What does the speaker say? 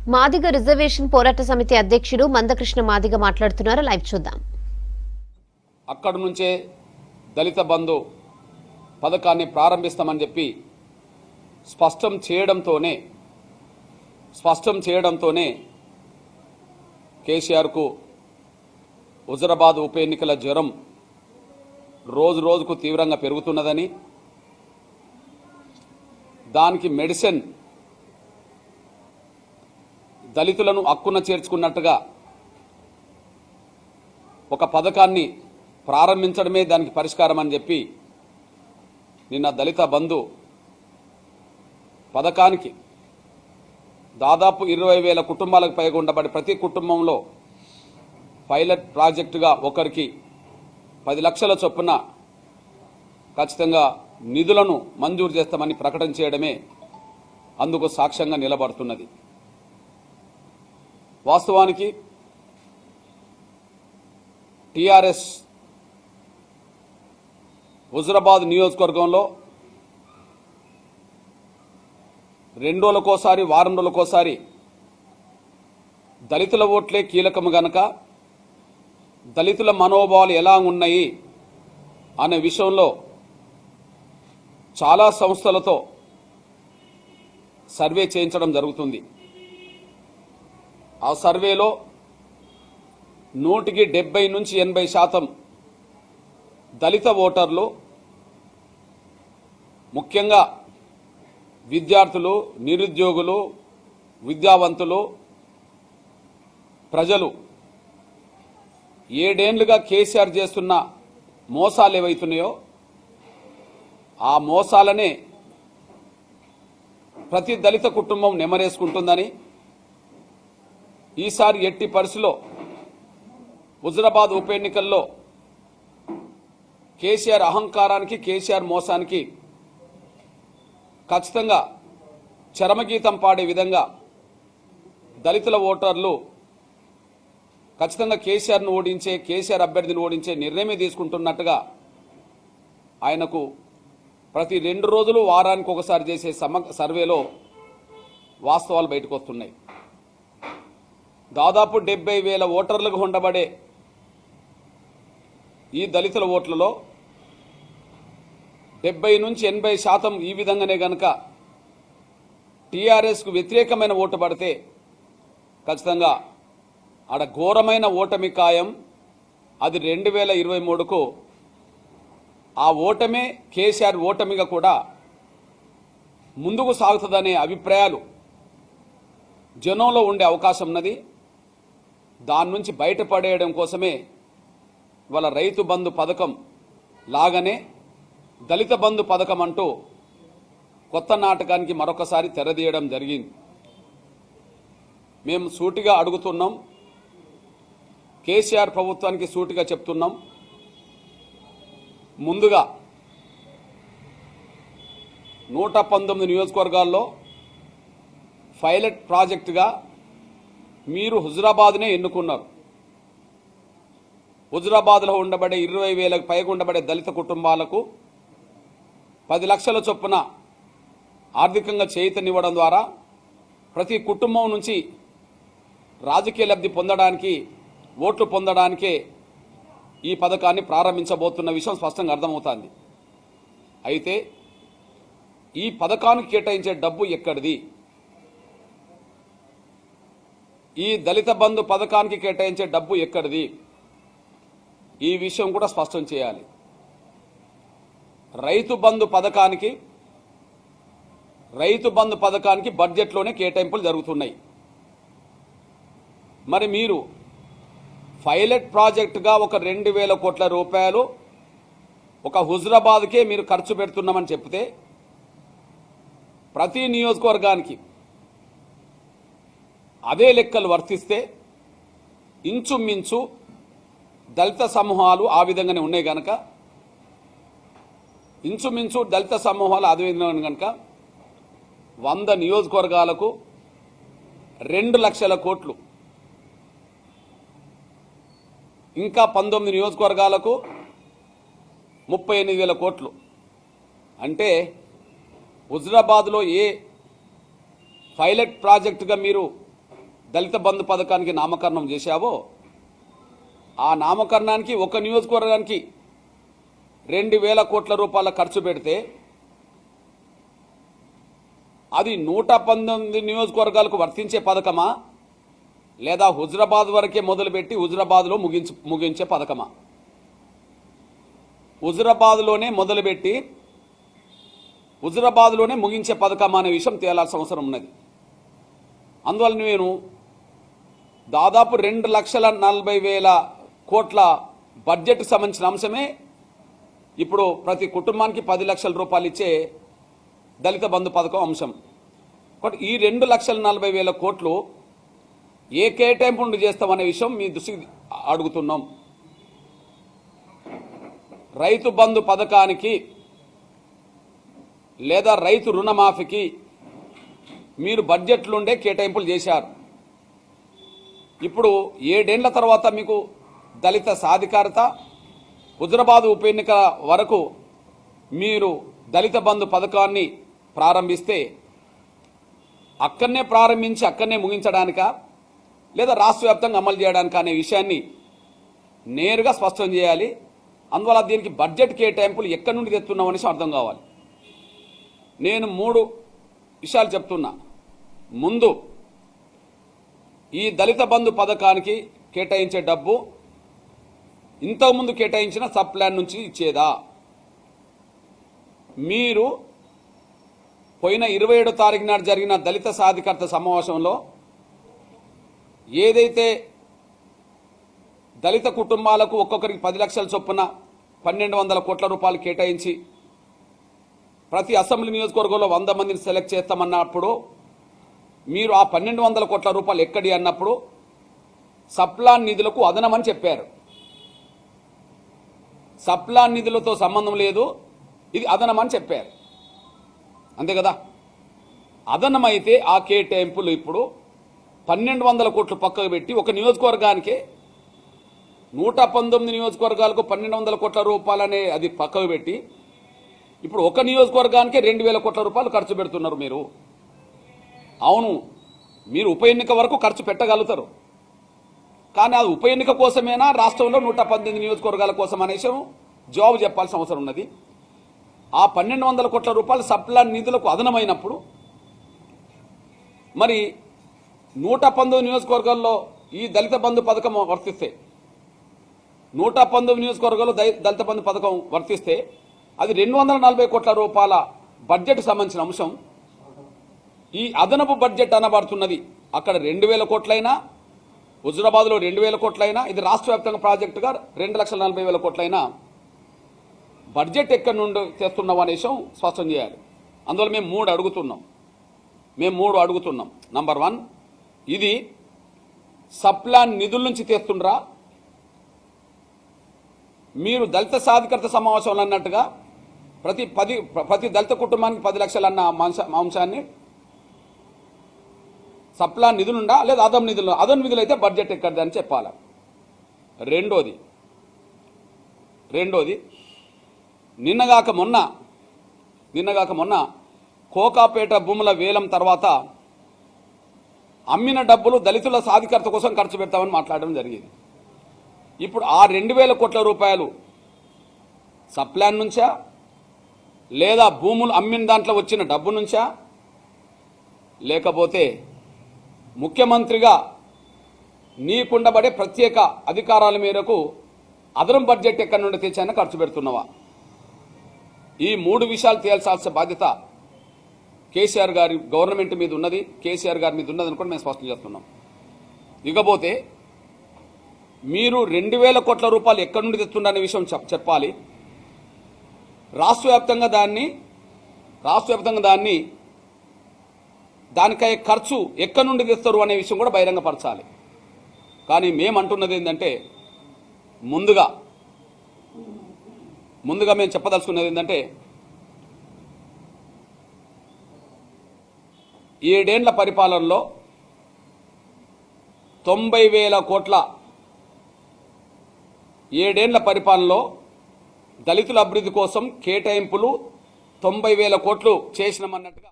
Madiga reservation పోరాట సమితి అధ్యక్షుడు మందకృష్ణ మాదిగ మాట్లాడుతున్నారు. లైవ్ చూద్దాం. అక్కడి నుంచే దళిత బంధు పథకాన్ని ప్రారంభిస్తామని చెప్పి స్పష్టం చేయడంతోనే కేసీఆర్కు హుజరాబాద్ ఉప ఎన్నికల జ్వరం రోజు రోజుకు తీవ్రంగా పెరుగుతున్నదని, దానికి మెడిసిన్ దళితులను హక్కున చేర్చుకున్నట్టుగా ఒక పథకాన్ని ప్రారంభించడమే దానికి పరిష్కారం అని చెప్పి నిన్న దళిత బంధు పథకానికి దాదాపు 20,000 కుటుంబాలకు పైగా ఉండబడి ప్రతి కుటుంబంలో పైలట్ ప్రాజెక్టుగా ఒకరికి 10 లక్షల చొప్పున ఖచ్చితంగా నిధులను మంజూరు చేస్తామని ప్రకటన చేయడమే అందుకు సాక్ష్యంగా నిలబడుతున్నది. వాస్తవానికి టీఆర్ఎస్ హుజరాబాద్ నియోజకవర్గంలో 2 రోజులకోసారి వారం రోజులకోసారి దళితుల ఓట్లే కీలకము గనక దళితుల మనోభావాలు ఎలా ఉన్నాయి అనే విషయంలో చాలా సంస్థలతో సర్వే చేయించడం జరుగుతుంది. ఆ సర్వేలో 100కి 70 నుంచి 80% దళిత ఓటర్లు, ముఖ్యంగా విద్యార్థులు, నిరుద్యోగులు, విద్యావంతులు, ప్రజలు 7 ఏళ్లుగా కేసీఆర్ చేస్తున్న మోసాలు ఏవైతున్నాయో ఆ మోసాలనే ప్రతి దళిత కుటుంబం నెమరేసుకుంటుందని, ఈసారి ఎట్టి పరిస్థితిలో హుజరాబాద్ ఉప ఎన్నికల్లో కేసీఆర్ అహంకారానికి, కేసీఆర్ మోసానికి ఖచ్చితంగా చరమగీతం పాడే విధంగా దళితుల ఓటర్లు ఖచ్చితంగా కేసీఆర్ను ఓడించే, కేసీఆర్ అభ్యర్థిని ఓడించే నిర్ణయమే తీసుకుంటున్నట్టుగా ఆయనకు ప్రతి 2 రోజులు వారానికి ఒకసారి చేసే సర్వేలో వాస్తవాలు బయటకు వస్తున్నాయి. దాదాపు 70,000 ఓటర్లకు ఉండబడే ఈ దళితుల ఓట్లలో 70 నుంచి 80% ఈ విధంగానే గనక టీఆర్ఎస్కు వ్యతిరేకమైన ఓటు పడితే ఖచ్చితంగా ఆడ ఘోరమైన ఓటమి ఖాయం. అది 2023కు ఆ ఓటమే కేసీఆర్ ఓటమిగా కూడా ముందుకు సాగుతుందనే అభిప్రాయాలు జనంలో ఉండే అవకాశం ఉన్నది. దాని నుంచి బయటపడేయడం కోసమే ఇవాళ రైతు బంధు పథకం లాగానే దళిత బంధు పథకం అంటూ కొత్త నాటకానికి మరొకసారి తెరదీయడం జరిగింది. మేము సూటిగా అడుగుతున్నాం, కేసీఆర్ ప్రభుత్వానికి సూటిగా చెప్తున్నాం. ముందుగా 119 నియోజకవర్గాల్లో పైలట్ ప్రాజెక్టుగా మీరు హుజరాబాద్నే ఎన్నుకున్నారు. హుజరాబాద్లో ఉండబడే 20,000కు పైగా ఉండబడే దళిత కుటుంబాలకు 10 లక్షల చొప్పున ఆర్థికంగా చేయూతనివ్వడం ద్వారా ప్రతి కుటుంబం నుంచి రాజకీయ లబ్ధి పొందడానికి, ఓట్లు పొందడానికే ఈ పథకాన్ని ప్రారంభించబోతున్న విషయం స్పష్టంగా అర్థమవుతోంది. అయితే ఈ పథకానికి కేటాయించే డబ్బు ఎక్కడిది? ఈ దళిత బంధు పథకానికి కేటాయించే డబ్బు ఎక్కడిది? ఈ విషయం కూడా స్పష్టం చేయాలి. రైతు బంధు పథకానికి బడ్జెట్లోనే కేటాయింపులు జరుగుతున్నాయి. మరి మీరు పైలట్ ప్రాజెక్టుగా ఒక 2,000 కోట్ల రూపాయలు ఒక హుజరాబాద్కే మీరు ఖర్చు పెడుతున్నామని చెప్తే ప్రతి నియోజకవర్గానికి అదే లెక్కలు వర్తిస్తే ఇంచుమించు దళిత సమూహాలు ఆ విధంగానే ఉన్నాయి కనుక, ఇంచుమించు దళిత సమూహాలు అదే విధంగా కనుక 100 నియోజకవర్గాలకు 2 లక్షల కోట్లు, ఇంకా 19 నియోజకవర్గాలకు 38,000 కోట్లు. అంటే హుజరాబాద్లో ఏ పైలట్ ప్రాజెక్టుగా మీరు దళిత బంధు పథకానికి నామకరణం చేశావో ఆ నామకరణానికి ఒక నియోజకవర్గానికి 2,000 కోట్ల రూపాయల ఖర్చు పెడితే అది 119 నియోజకవర్గాలకు వర్తించే పథకమా లేదా హుజరాబాద్ వరకే మొదలుపెట్టి హుజరాబాద్లో ముగించే పథకమా? హుజరాబాద్లోనే మొదలుపెట్టి హుజరాబాద్లోనే ముగించే పథకమా అనే విషయం తేలాల్సిన అవసరం ఉన్నది. అందువల్ల నేను దాదాపు 2,40,000 కోట్ల బడ్జెట్కి సంబంధించిన అంశమే ఇప్పుడు ప్రతి కుటుంబానికి 10 లక్షల రూపాయలు ఇచ్చే దళిత బంధు పథకం అంశం. కాబట్టి ఈ 2,40,000 కోట్లు ఏ కేటాయింపు నుండి చేస్తామనే విషయం మీ దృష్టికి అడుగుతున్నాం. రైతు బంధు పథకానికి లేదా రైతు రుణమాఫీకి మీరు బడ్జెట్లుండే కేటాయింపులు చేశారు. ఇప్పుడు 7 ఏళ్ల తర్వాత మీకు దళిత సాధికారత హుజరాబాద్ ఉప ఎన్నిక వరకు మీరు దళిత బంధు పథకాన్ని ప్రారంభిస్తే అక్కడనే ప్రారంభించి అక్కడనే ముగించడానికా లేదా రాష్ట్ర వ్యాప్తంగా అమలు చేయడానికా అనే విషయాన్ని నేరుగా స్పష్టం చేయాలి. అందువల్ల దీనికి బడ్జెట్ కేటాయింపులు ఎక్కడి నుండి తెస్తున్నాం అనేసి అర్థం కావాలి. నేను 3 విషయాలు చెప్తున్నా. ముందు, ఈ దళిత బంధు పథకానికి కేటాయించే డబ్బు ఇంతకుముందు కేటాయించిన సబ్ ప్లాన్ నుంచి ఇచ్చేదా? మీరు పోయిన 27వ తారీఖు నాడు జరిగిన దళిత సాధికారత సమావేశంలో ఏదైతే దళిత కుటుంబాలకు ఒక్కొక్కరికి 10 లక్షల చొప్పున 1,200 కోట్ల రూపాయలు కేటాయించి ప్రతి అసెంబ్లీ నియోజకవర్గంలో 100 మందిని సెలెక్ట్ చేస్తామన్నప్పుడు మీరు ఆ 1,200 కోట్ల రూపాయలు ఎక్కడి అన్నప్పుడు సప్లాన్ నిధులకు అదనమని చెప్పారు. సప్లాన్ నిధులతో సంబంధం లేదు, ఇది అదనమని చెప్పారు. అంతే కదా? అదనమైతే ఆ కేటాయింపులు ఇప్పుడు 1,200 కోట్లు పక్కకు పెట్టి ఒక నియోజకవర్గానికే 119 నియోజకవర్గాలకు 1,200 కోట్ల రూపాయలనే అది పక్కకు పెట్టి ఇప్పుడు ఒక నియోజకవర్గానికే 2,000 కోట్ల రూపాయలు ఖర్చు పెడుతున్నారు మీరు. అవును, మీరు ఉప ఎన్నిక వరకు ఖర్చు పెట్టగలుగుతారు, కానీ అది ఉప ఎన్నిక కోసమేనా రాష్ట్రంలో 118 నియోజకవర్గాల కోసం అనేసి జవాబు చెప్పాల్సిన అవసరం ఉన్నది. ఆ 1,200 కోట్ల రూపాయలు సప్లాన్ నిధులకు అదనమైనప్పుడు మరి 119 నియోజకవర్గాల్లో ఈ దళిత బంధు పథకం వర్తిస్తే 119 నియోజకవర్గాల్లో దళిత బంధు పథకం వర్తిస్తే అది 240 కోట్ల రూపాయల బడ్జెట్ సంబంధించిన అంశం. ఈ అదనపు బడ్జెట్ అనబడుతున్నది అక్కడ 2,000 కోట్లైనా హుజరాబాద్లో 2,000 కోట్లైనా ఇది రాష్ట్ర వ్యాప్తంగా ప్రాజెక్టుగా 2,40,000 కోట్లైనా బడ్జెట్ ఎక్కడి నుండి తెస్తున్నాం అనే విషయం స్పష్టం చేయాలి. అందువల్ల మేము 3 అడుగుతున్నాం. నంబర్ 1, ఇది సప్లాన్ నిధుల నుంచి తెస్తుండ్రా? మీరు దళిత సాధికారత సమావేశంలో అన్నట్టుగా ప్రతి దళిత కుటుంబానికి 10 లక్షలు అన్న అంశాన్ని సప్లాన్ నిధులుండా లేదా అదన నిధులు అయితే బడ్జెట్ ఎక్కడిదని చెప్పాలి. రెండోది నిన్నగాక మొన్న కోకాపేట భూముల వేలం తర్వాత అమ్మిన డబ్బులు దళితుల సాధికారత కోసం ఖర్చు పెడతామని మాట్లాడడం జరిగింది. ఇప్పుడు ఆ 2,000 కోట్ల రూపాయలు సప్లాన్ నుంచా లేదా భూములు అమ్మిన దాంట్లో వచ్చిన డబ్బు నుంచా లేకపోతే ముఖ్యమంత్రిగా నీకుండబడే ప్రత్యేక అధికారాల మేరకు అదనం బడ్జెట్ ఎక్కడి నుండి తెచ్చాయని ఖర్చు పెడుతున్నావా? ఈ 3 విషయాలు తేల్చాల్సిన బాధ్యత కేసీఆర్ గారి గవర్నమెంట్ మీద ఉన్నది, కేసీఆర్ గారి మీద ఉన్నది అనుకోండి మేము స్పష్టం చేస్తున్నాం. ఇకపోతే మీరు 2,000 కోట్ల రూపాయలు ఎక్కడి నుండి తెస్తున్నారనే విషయం చెప్పాలి. రాష్ట్ర వ్యాప్తంగా దాన్ని దానికై ఖర్చు ఎక్కడి నుండి తెస్తారు అనే విషయం కూడా బహిరంగపరచాలి. కానీ మేము అంటున్నది ఏంటంటే ముందుగా మేము చెప్పదలుచుకున్నది ఏంటంటే 7 ఏళ్ల పరిపాలనలో 90,000 కోట్ల 7 ఏళ్ల పరిపాలనలో దళితుల అభివృద్ధి కోసం కేటాయింపులు 90,000 కోట్లు చేసినామన్నట్టుగా